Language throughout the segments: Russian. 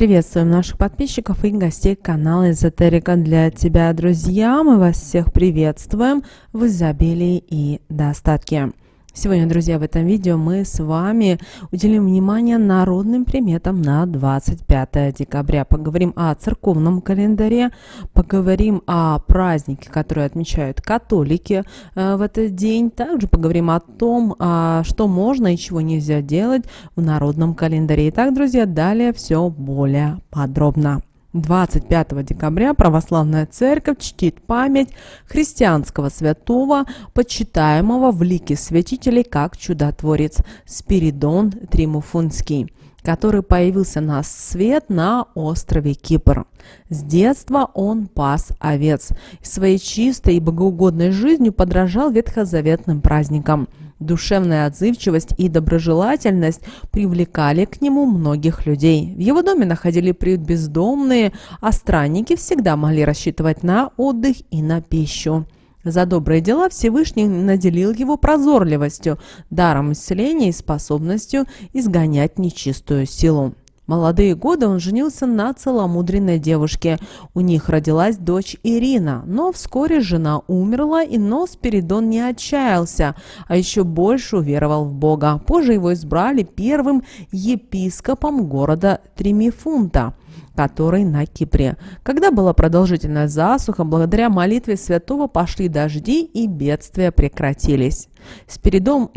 Приветствуем наших подписчиков и гостей канала Эзотерика для тебя, друзья. Мы вас всех приветствуем в изобилии и достатке. Сегодня, друзья, в этом видео мы с вами уделим внимание народным приметам на 25 декабря. Поговорим о церковном календаре, поговорим о празднике, который отмечают католики в этот день. Также поговорим о том, что можно и чего нельзя делать в народном календаре. Итак, друзья, далее все более подробно. 25 декабря православная церковь чтит память христианского святого, почитаемого в лике святителей как чудотворец Спиридон Тримуфунский, который появился на свет на острове Кипр. С детства он пас овец и своей чистой и богоугодной жизнью подражал ветхозаветным праздникам. Душевная отзывчивость и доброжелательность привлекали к нему многих людей. В его доме находили приют бездомные, а странники всегда могли рассчитывать на отдых и на пищу. За добрые дела Всевышний наделил его прозорливостью, даром исцеления и способностью изгонять нечистую силу. В молодые годы он женился на целомудренной девушке. У них родилась дочь Ирина, но вскоре жена умерла, но Спиридон не отчаялся, а еще больше уверовал в Бога. Позже его избрали первым епископом города Тримифунта, который на Кипре. Когда была продолжительная засуха, благодаря молитве святого пошли дожди и бедствия прекратились. Спиридон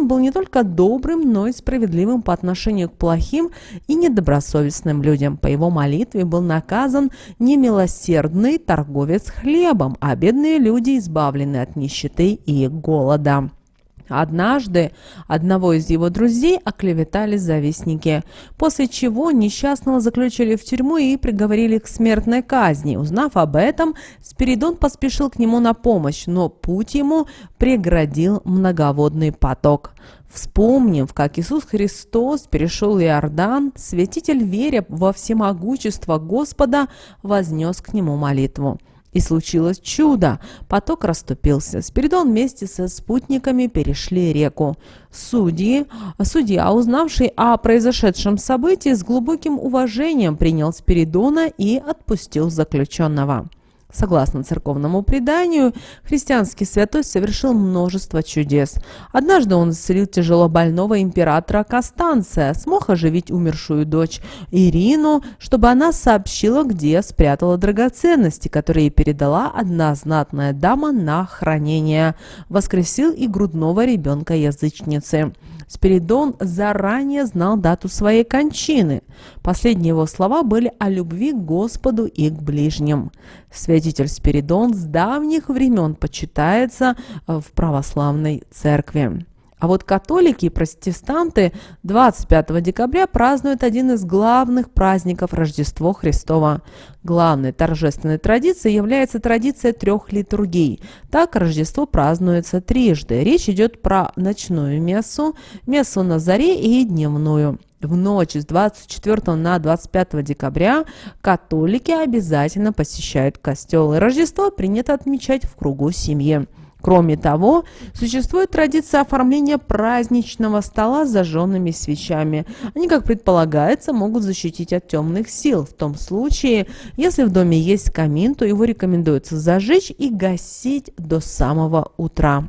был не только добрым, но и справедливым по отношению к плохим и недобросовестным людям. По его молитве был наказан немилосердный торговец хлебом, а бедные люди избавлены от нищеты и голода. Однажды одного из его друзей оклеветали завистники, после чего несчастного заключили в тюрьму и приговорили к смертной казни. Узнав об этом, Спиридон поспешил к нему на помощь, но путь ему преградил многоводный поток. Вспомнив, как Иисус Христос перешел Иордан, святитель, веря во всемогущество Господа, вознес к нему молитву. И случилось чудо. Поток расступился. Спиридон вместе со спутниками перешли реку. Судья, узнавший о произошедшем событии, с глубоким уважением принял Спиридона и отпустил заключенного. Согласно церковному преданию, христианский святой совершил множество чудес. Однажды он исцелил тяжелобольного императора Констанция, смог оживить умершую дочь Ирину, чтобы она сообщила, где спрятала драгоценности, которые ей передала одна знатная дама на хранение. Воскресил и грудного ребенка язычницы. Спиридон заранее знал дату своей кончины. Последние его слова были о любви к Господу и к ближним. Святитель Спиридон с давних времен почитается в православной церкви. А вот католики и протестанты 25 декабря празднуют один из главных праздников Рождество Христово. Главной торжественной традицией является традиция 3 литургий. Так Рождество празднуется трижды. Речь идет про ночную мессу, мессу на заре и дневную. В ночь с 24 на 25 декабря католики обязательно посещают костел, и Рождество принято отмечать в кругу семьи. Кроме того, существует традиция оформления праздничного стола с зажженными свечами. Они, как предполагается, могут защитить от темных сил. В том случае, если в доме есть камин, то его рекомендуется зажечь и гасить до самого утра.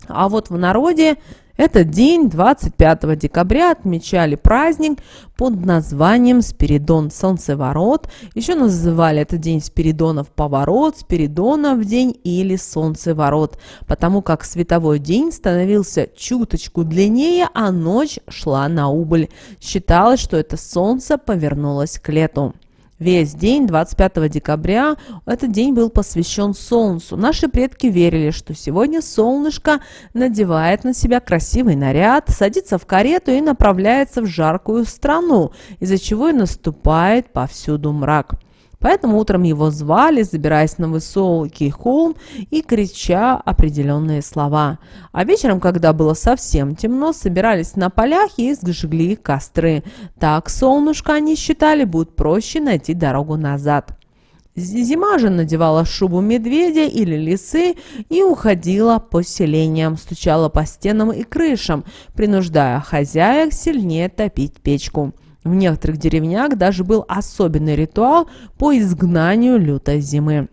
А вот в народе этот день, 25 декабря, отмечали праздник под названием Спиридон Солнцеворот. Еще называли этот день Спиридонов поворот, Спиридонов день или Солнцеворот, потому как световой день становился чуточку длиннее, а ночь шла на убыль. Считалось, что это солнце повернулось к лету. Весь день 25 декабря этот день был посвящен Солнцу. Наши предки верили, что сегодня солнышко надевает на себя красивый наряд, садится в карету и направляется в жаркую страну, из-за чего и наступает повсюду мрак. Поэтому утром его звали, забираясь на высокий холм и крича определенные слова. А вечером, когда было совсем темно, собирались на полях и сжгли костры. Так солнышко, они считали, будет проще найти дорогу назад. Зима же надевала шубу медведя или лисы и уходила по селениям, стучала по стенам и крышам, принуждая хозяек сильнее топить печку. В некоторых деревнях даже был особенный ритуал по изгнанию лютой зимы.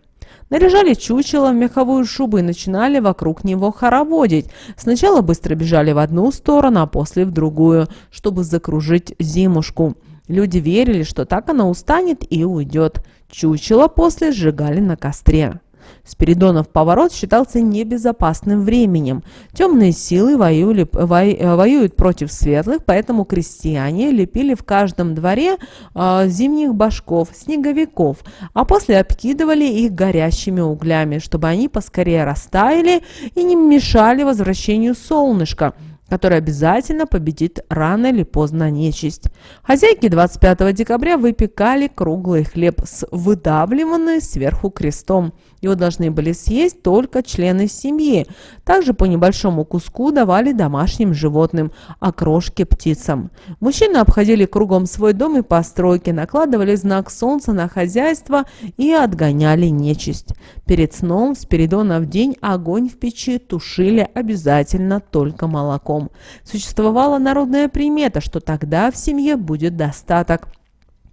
Наряжали чучело в меховую шубу и начинали вокруг него хороводить. Сначала быстро бежали в одну сторону, а после в другую, чтобы закружить зимушку. Люди верили, что так она устанет и уйдет. Чучело после сжигали на костре. Спиридонов поворот считался небезопасным временем. Темные силы воюют против светлых, поэтому крестьяне лепили в каждом дворе зимних башков, снеговиков, а после обкидывали их горящими углями, чтобы они поскорее растаяли и не мешали возвращению солнышка, который обязательно победит рано или поздно нечисть. Хозяйки 25 декабря выпекали круглый хлеб с выдавливанным сверху крестом. Его должны были съесть только члены семьи. Также по небольшому куску давали домашним животным, а крошки птицам. Мужчины обходили кругом свой дом и постройки, накладывали знак солнца на хозяйство и отгоняли нечисть. Перед сном в Спиридонов день огонь в печи тушили обязательно только молоком. Существовала народная примета, что тогда в семье будет достаток.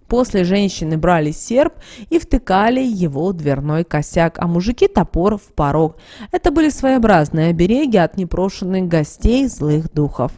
После женщины брали серп и втыкали его в дверной косяк, а мужики топор в порог. Это были своеобразные обереги от непрошенных гостей злых духов.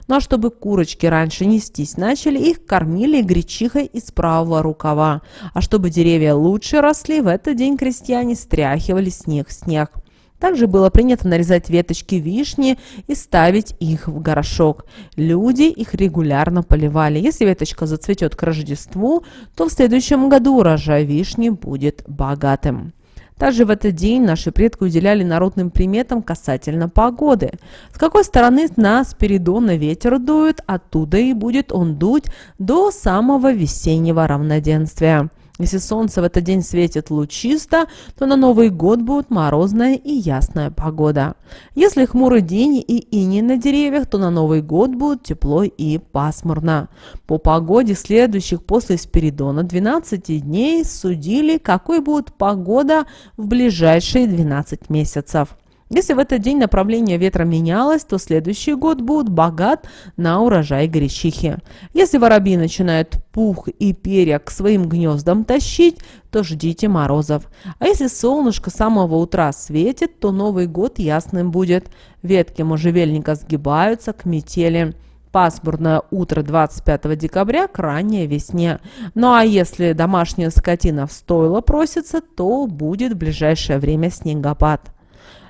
Ну а чтобы курочки раньше нестись начали, их кормили гречихой из правого рукава. А чтобы деревья лучше росли, в этот день крестьяне стряхивали с них снег. Также было принято нарезать веточки вишни и ставить их в горшок. Люди их регулярно поливали. Если веточка зацветет к Рождеству, то в следующем году урожай вишни будет богатым. Также в этот день наши предки уделяли народным приметам касательно погоды. С какой стороны на Спиридона ветер дует, оттуда и будет он дуть до самого весеннего равноденствия. Если солнце в этот день светит лучисто, то на Новый год будет морозная и ясная погода. Если хмурый день и иней на деревьях, то на Новый год будет тепло и пасмурно. По погоде следующих после Спиридона 12 дней судили, какой будет погода в ближайшие 12 месяцев. Если в этот день направление ветра менялось, то следующий год будет богат на урожай гречихи. Если воробьи начинают пух и перья к своим гнездам тащить, то ждите морозов. А если солнышко с самого утра светит, то Новый год ясным будет. Ветки можжевельника сгибаются к метели. Пасмурное утро 25 декабря к ранней весне. Ну а если домашняя скотина в стойло просится, то будет в ближайшее время снегопад.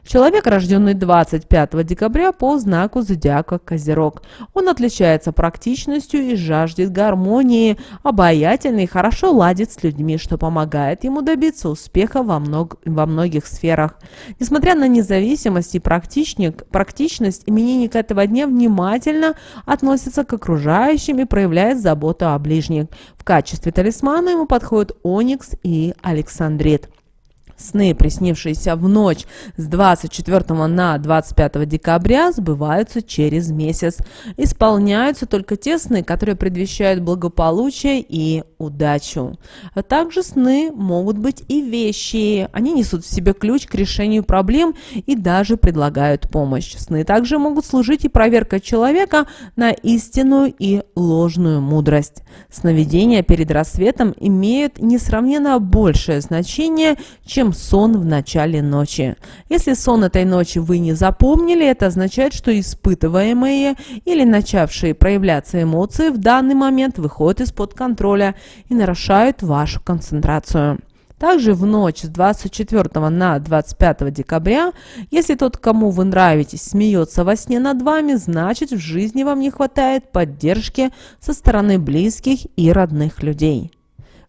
Человек, рожденный 25 декабря по знаку зодиака Козерог. Он отличается практичностью и жаждет гармонии, обаятельный и хорошо ладит с людьми, что помогает ему добиться успеха во многих сферах. Несмотря на независимость и практичность, именинник этого дня внимательно относится к окружающим и проявляет заботу о ближних. В качестве талисмана ему подходят оникс и александрит. Сны, приснившиеся в ночь с 24 на 25 декабря, сбываются через месяц. Исполняются только те сны, которые предвещают благополучие и удачу. А также сны могут быть и вещи. Они несут в себе ключ к решению проблем и даже предлагают помощь. Сны также могут служить и проверкой человека на истинную и ложную мудрость. Сновидения перед рассветом имеют несравненно большее значение, чем сон в начале ночи. Если сон этой ночи вы не запомнили, это означает, что испытываемые или начавшие проявляться эмоции в данный момент выходят из-под контроля и нарушают вашу концентрацию. Также в ночь с 24 на 25 декабря, если тот, кому вы нравитесь, смеется во сне над вами, значит, в жизни вам не хватает поддержки со стороны близких и родных людей.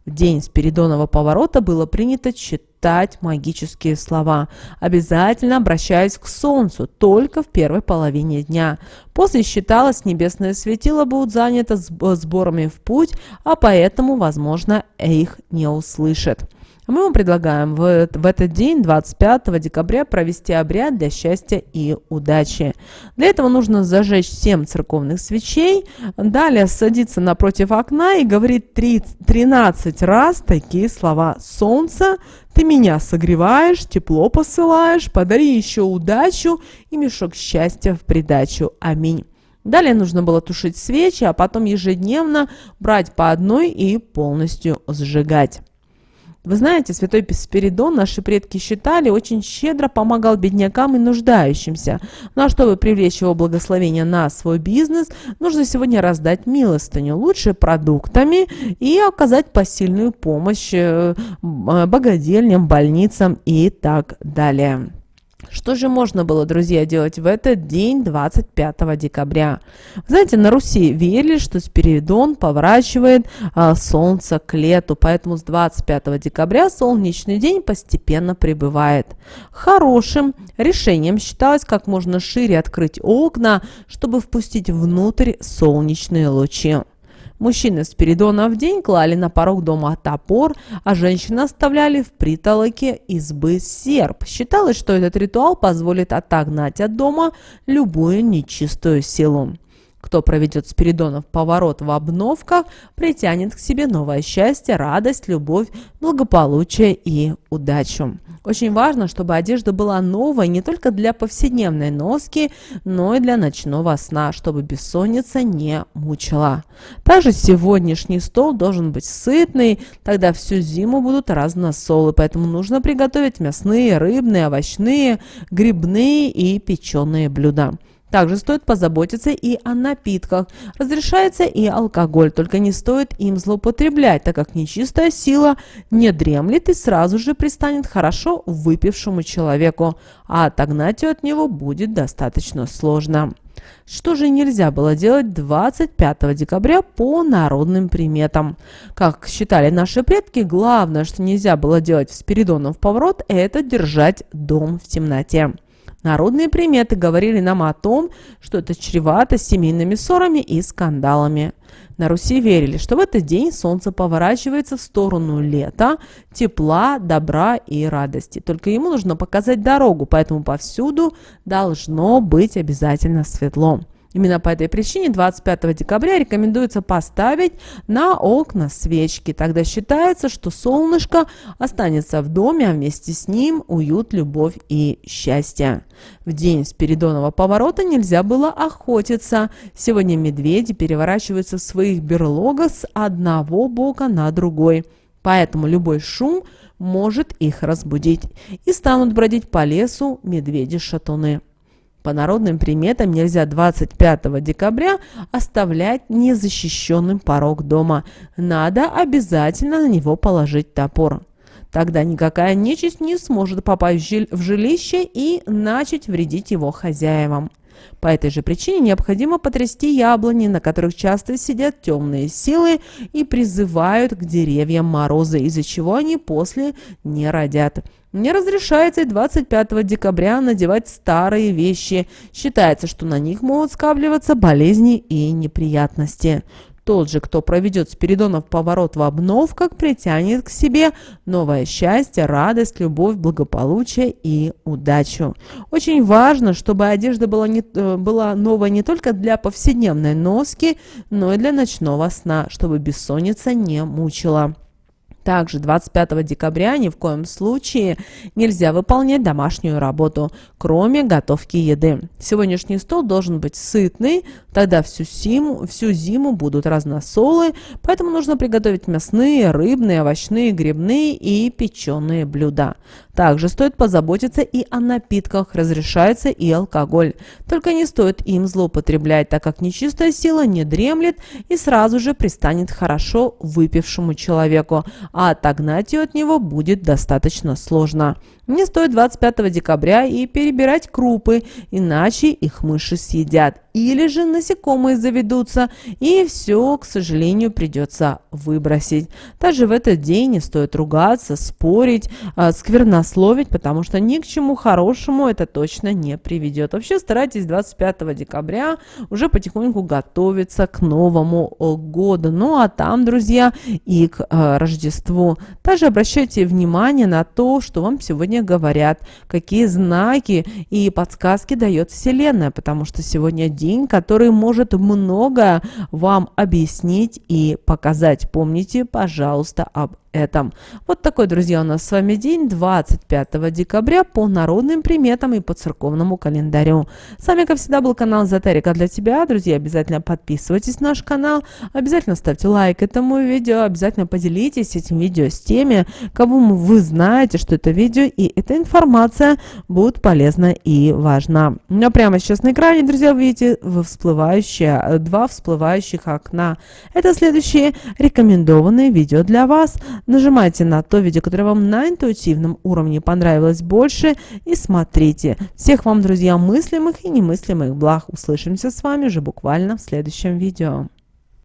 В день Спиридонова поворота было принято читать магические слова, обязательно обращаясь к солнцу только в первой половине дня. После считалось, небесное светило будет занято сборами в путь, а поэтому, возможно, их не услышат. Мы вам предлагаем в этот день, 25 декабря, провести обряд для счастья и удачи. Для этого нужно зажечь 7 церковных свечей, далее садиться напротив окна и говорить 13 раз такие слова: «Солнце, ты меня согреваешь, тепло посылаешь, подари еще удачу и мешок счастья в придачу. Аминь». Далее нужно было тушить свечи, а потом ежедневно брать по одной и полностью сжигать. Вы знаете, святой Спиридон, наши предки считали, очень щедро помогал беднякам и нуждающимся. Ну а чтобы привлечь его благословение на свой бизнес, нужно сегодня раздать милостыню, лучше продуктами, и оказать посильную помощь богадельням, больницам и так далее. Что же можно было, друзья, делать в этот день, 25 декабря? Знаете, на Руси верили, что Спиридон поворачивает солнце к лету, поэтому с 25 декабря солнечный день постепенно прибывает. Хорошим решением считалось как можно шире открыть окна, чтобы впустить внутрь солнечные лучи. Мужчины в Спиридонов день клали на порог дома топор, а женщины оставляли в притолоке избы серп. Считалось, что этот ритуал позволит отогнать от дома любую нечистую силу. Кто проведет Спиридонов поворот в обновках, притянет к себе новое счастье, радость, любовь, благополучие и удачу. Очень важно, чтобы одежда была новой не только для повседневной носки, но и для ночного сна, чтобы бессонница не мучила. Также сегодняшний стол должен быть сытный, тогда всю зиму будут разносолы, поэтому нужно приготовить мясные, рыбные, овощные, грибные и печеные блюда. Также стоит позаботиться и о напитках. Разрешается и алкоголь, только не стоит им злоупотреблять, так как нечистая сила не дремлет и сразу же пристанет хорошо выпившему человеку, а отогнать ее от него будет достаточно сложно. Что же нельзя было делать 25 декабря по народным приметам? Как считали наши предки, главное, что нельзя было делать в Спиридонов поворот, это держать дом в темноте. Народные приметы говорили нам о том, что это чревато семейными ссорами и скандалами. На Руси верили, что в этот день солнце поворачивается в сторону лета, тепла, добра и радости. Только ему нужно показать дорогу, поэтому повсюду должно быть обязательно светло. Именно по этой причине 25 декабря рекомендуется поставить на окна свечки. Тогда считается, что солнышко останется в доме, а вместе с ним уют, любовь и счастье. В день Спиридонова поворота нельзя было охотиться. Сегодня медведи переворачиваются в своих берлогах с одного бока на другой. Поэтому любой шум может их разбудить. И станут бродить по лесу медведи-шатуны. По народным приметам нельзя 25 декабря оставлять незащищенным порог дома. Надо обязательно на него положить топор. Тогда никакая нечисть не сможет попасть в жилище и начать вредить его хозяевам. По этой же причине необходимо потрясти яблони, на которых часто сидят темные силы и призывают к деревьям морозы, из-за чего они после не родят. Не разрешается и 25 декабря надевать старые вещи. Считается, что на них могут скапливаться болезни и неприятности. Тот же, кто проведет Спиридонов поворот в обновках, притянет к себе новое счастье, радость, любовь, благополучие и удачу. Очень важно, чтобы одежда была новая не только для повседневной носки, но и для ночного сна, чтобы бессонница не мучила. Также 25 декабря ни в коем случае нельзя выполнять домашнюю работу, кроме готовки еды. Сегодняшний стол должен быть сытный, тогда всю зиму будут разносолы, поэтому нужно приготовить мясные, рыбные, овощные, грибные и печеные блюда. Также стоит позаботиться и о напитках, разрешается и алкоголь. Только не стоит им злоупотреблять, так как нечистая сила не дремлет и сразу же пристанет хорошо выпившему человеку, а отогнать ее от него будет достаточно сложно. Не стоит 25 декабря и перебирать крупы, иначе их мыши съедят. Или же насекомые заведутся, и все, к сожалению, придется выбросить. Также в этот день не стоит ругаться, спорить, сквернословить, потому что ни к чему хорошему это точно не приведет. Вообще старайтесь 25 декабря уже потихоньку готовиться к Новому году. Ну а там, друзья, и к Рождеству. Также обращайте внимание на то, что вам сегодня говорят, какие знаки и подсказки дает Вселенная, потому что сегодня день, который может многое вам объяснить и показать. Помните, пожалуйста, об этом. Вот такой, друзья, у нас с вами день 25 декабря по народным приметам и по церковному календарю. С вами, как всегда, был канал Эзотерика для тебя. Друзья, обязательно подписывайтесь на наш канал, обязательно ставьте лайк этому видео, обязательно поделитесь этим видео с теми, кого вы знаете, что это видео и эта информация будет полезна и важна. Но прямо сейчас на экране, друзья, вы видите два всплывающих окна. Это следующие рекомендованные видео для вас. Нажимайте на то видео, которое вам на интуитивном уровне понравилось больше, и смотрите. Всех вам, друзья, мыслимых и немыслимых благ. Услышимся с вами уже буквально в следующем видео.